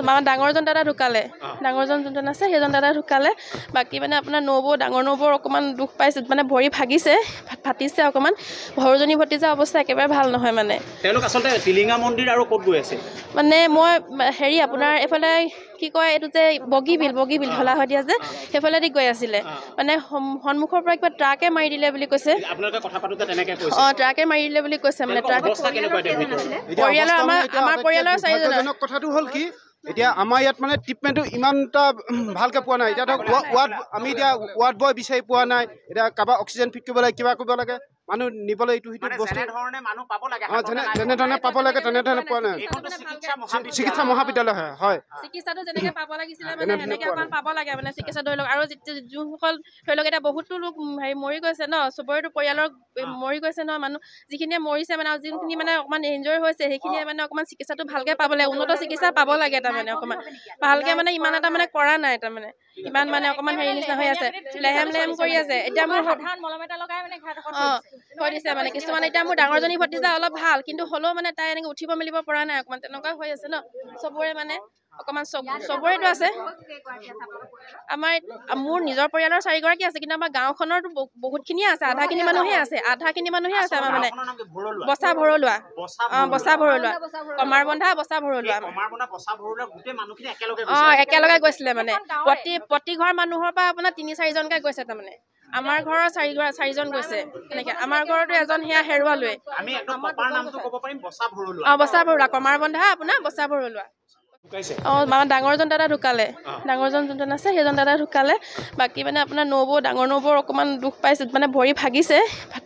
মানে ডাঙৰজন দাদা ঢুকালে ডাঙৰজন যোনজন আছে সেইজন দাদা ঢুকালে বাকী মানে আপোনাৰ নবৌ ডাঙৰ নবৌৰ অকণমান দুখ পাইছে মানে ভৰি ভাগিছে ফাটিছে অকণমান ভৰজনী ভতিজা অৱস্থা একেবাৰে ভাল নহয় মানে তেওঁলোক আচলতে টিলিঙা মন্দিৰ আৰু ক'ত গৈ আছে মানে মই হেৰি আপোনাৰ এফালে কি কয় এইটো যে বগীবিল ঢলা হৈ দিয়া যে সেইফালেদি গৈ আছিলে মানে সন্মুখৰ পৰা কিবা ট্ৰাকে মাৰি দিলে বুলি কৈছে আপোনালোকে কথা পাতোতে তেনেকৈ কৈছে ট্ৰাকে মাৰি দিলে বুলি কৈছে মানে ট্ৰাকে পৰিয়ালৰ আমাৰ পৰিয়ালৰ চাৰিজন কথাটো হ'ল কি এতিয়া আমাৰ ইয়াত মানে ট্ৰিটমেণ্টটো ইমানটা ভালকৈ পোৱা নাই এতিয়া ধৰক আমি এতিয়া ৱাৰ্ড বয় বিচাৰি পোৱা নাই এতিয়া কাৰোবাৰ অক্সিজেন ফিট কৰিব লাগে কিবা কৰিব লাগে মানুহ নিবলৈ ইটো সিটো বস্তু যেনেধৰণে পাব লাগে তেনেধৰণে পোৱা নাই চিকিৎসা মহাবিদ্যালয় হয় চিকিৎসাটো যেনেকৈ পাব লাগিছিলে মানে সেনেকৈ অকণমান পাব লাগে মানে চিকিৎসা ধৰি লওক আৰু যোনসকল ধৰি লওক এতিয়া বহুতো লোক হেৰি মৰি গৈছে ন চবৰেতো পৰিয়ালৰ মৰি গৈছে ন মানুহ যিখিনিয়ে মৰিছে মানে আৰু যোনখিনি মানে অকণমান ইনজৰি হৈছে সেইখিনিয়ে মানে অকণমান চিকিৎসাটো ভালকৈ পাব লাগে উন্নত চিকিৎসা পাব লাগে তাৰমানে অকণমান ভালকৈ মানে ইমান এটা মানে কৰা নাই তাৰমানে ইমান মানে অকণমান হেৰি নিচিনা হৈ আছে লেহেম কৰি আছে এতিয়া মোৰ সাধাৰণ মলম এটা লগাই মানে হৈ দিছে মানে কিছুমান এতিয়া মোৰ ডাঙৰজনী ভতিজা অলপ ভাল কিন্তু হ'লেও মানে তাই এনেকৈ উঠিব মেলিব পৰা নাই অকণমান তেনেকুৱা হৈ আছে ন চবৰে মানে অকণমান চবৰেতো আছে মোৰ নিজৰ পৰিয়ালৰ 4গৰাকী আছে কিন্তু আমাৰ গাঁওখনৰতো বহুতখিনিয়ে আছে আধাখিনি মানুহে আছে আমাৰ মানে বচা ভৰলুৱা কমাৰবন্ধা বচা ভৰলুৱা একেলগে গৈছিলে মানে প্ৰতি ঘৰ মানুহৰ পৰা আপোনাৰ 3-4জনকৈ গৈছে তাৰমানে আমাৰ ঘৰৰ 4জন গৈছে এনেকৈ আমাৰ ঘৰতো এজন সেয়া হেৰুৱালোৱে বচা ভৰলুৱা কমাৰবন্ধা আপোনাৰ বচা ভৰলুৱা মানে ডাঙৰজন দাদা ঢুকালে ডাঙৰজন যোনজন আছে সেইজন দাদা ঢুকালে বাকী মানে আপোনাৰ নবৌ ডাঙৰ নবৌৰ অকণমান দুখ পাইছে মানে ভৰি ভাগিছে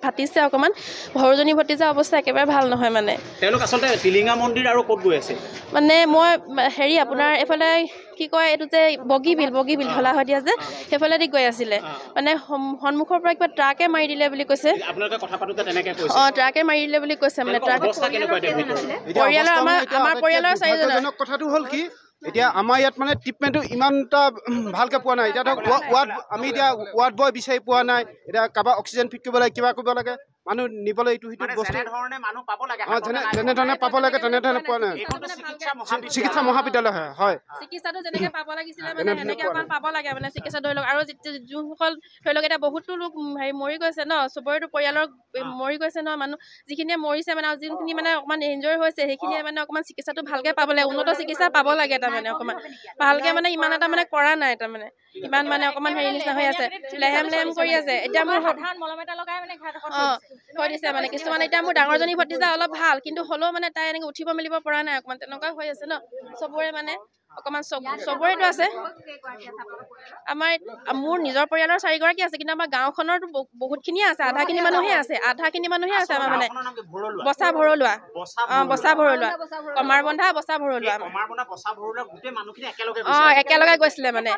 ফাটিছে অকণমান ভৰজনী ভতিজা অৱস্থা একেবাৰে ভাল নহয় মানে তেওঁলোক আচলতে টিলিঙা মন্দিৰ আৰু ক'ত গৈ আছে মানে মই হেৰি আপোনাৰ এফালে কি কয় এইটো যে বগীবিল ঢলা হৈ দিয়া যে সেইফালেদি গৈ আছিলে মানে সন্মুখৰ পৰা কিবা ট্ৰাকে মাৰি দিলে বুলি কৈছে আপোনালোকে কথা পাতোতে তেনেকৈ কৈছে ট্ৰাকে মাৰি দিলে বুলি কৈছে মানে ট্ৰাকে পৰিয়ালৰ আমাৰ পৰিয়ালৰ 4জন কথাটো হ'ল কি এতিয়া আমাৰ ইয়াত মানে ট্ৰিটমেণ্টটো ইমানটা ভালকৈ পোৱা নাই এতিয়া ধৰক আমি এতিয়া ৱাৰ্ড বয় বিচাৰি পোৱা নাই এতিয়া কাৰোবাৰ অক্সিজেন ফিট কৰিব লাগে কিবা কৰিব লাগে মানুহ নিবলৈ ইটো সিটো বস্তু যেনেধৰণে পাব লাগে তেনেধৰণে পোৱা নাই চিকিৎসা মহাবিদ্যালয় হয় চিকিৎসাটো যেনেকৈ পাব লাগিছিলে মানে সেনেকৈ অকণমান পাব লাগে মানে চিকিৎসা ধৰি লওক আৰু যোনসকল ধৰি লওক এতিয়া বহুতো লোক হেৰি মৰি গৈছে ন চবৰেতো পৰিয়ালৰ মৰি গৈছে ন মানুহ যিখিনিয়ে মৰিছে মানে আৰু যোনখিনি মানে অকণমান ইনজৰি হৈছে সেইখিনিয়ে মানে অকণমান চিকিৎসাটো ভালকৈ পাব লাগে উন্নত চিকিৎসা পাব লাগে তাৰমানে অকণমান ভালকৈ মানে ইমান এটা মানে কৰা নাই তাৰমানে ইমান মানে অকণমান হেৰি নিচিনা হৈ আছে লেহেম কৰি আছে এতিয়া মোৰ সাধাৰণ মলম এটা লগাই মানে হৈ দিছে মানে কিছুমান এতিয়া মোৰ ডাঙৰজনী ভতিজা অলপ ভাল কিন্তু হ'লেও মানে তাই এনেকৈ উঠিব মেলিব পৰা নাই অকণমান তেনেকুৱা হৈ আছে ন চবৰে মানে অকণমান চবৰেতো আছে মোৰ নিজৰ পৰিয়ালৰ 4গৰাকী আছে কিন্তু আমাৰ গাঁওখনৰতো বহুতখিনিয়ে আছে আধাখিনি মানুহে আছে আমাৰ মানে বচা ভৰলুৱা কমাৰবন্ধা বচা ভৰলুৱা একেলগে গৈছিলে মানে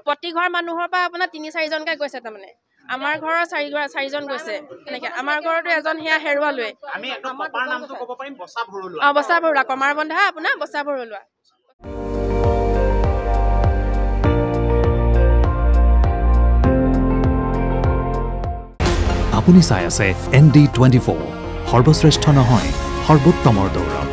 প্ৰতি ঘৰ মানুহৰ পৰা আপোনাৰ 3-4জনকৈ গৈছে তাৰমানে আমাৰ ঘৰৰ 4জন গৈছে এনেকৈ আমাৰ ঘৰতো এজন সেয়া হেৰুৱালোৱে বচা ভৰলুৱা কমাৰবন্ধা আপোনাৰ বচা ভৰলুৱা আপুনি চাই আছে ND24 সৰ্বশ্ৰেষ্ঠ নহয় সৰ্বোত্তমৰ দৌৰ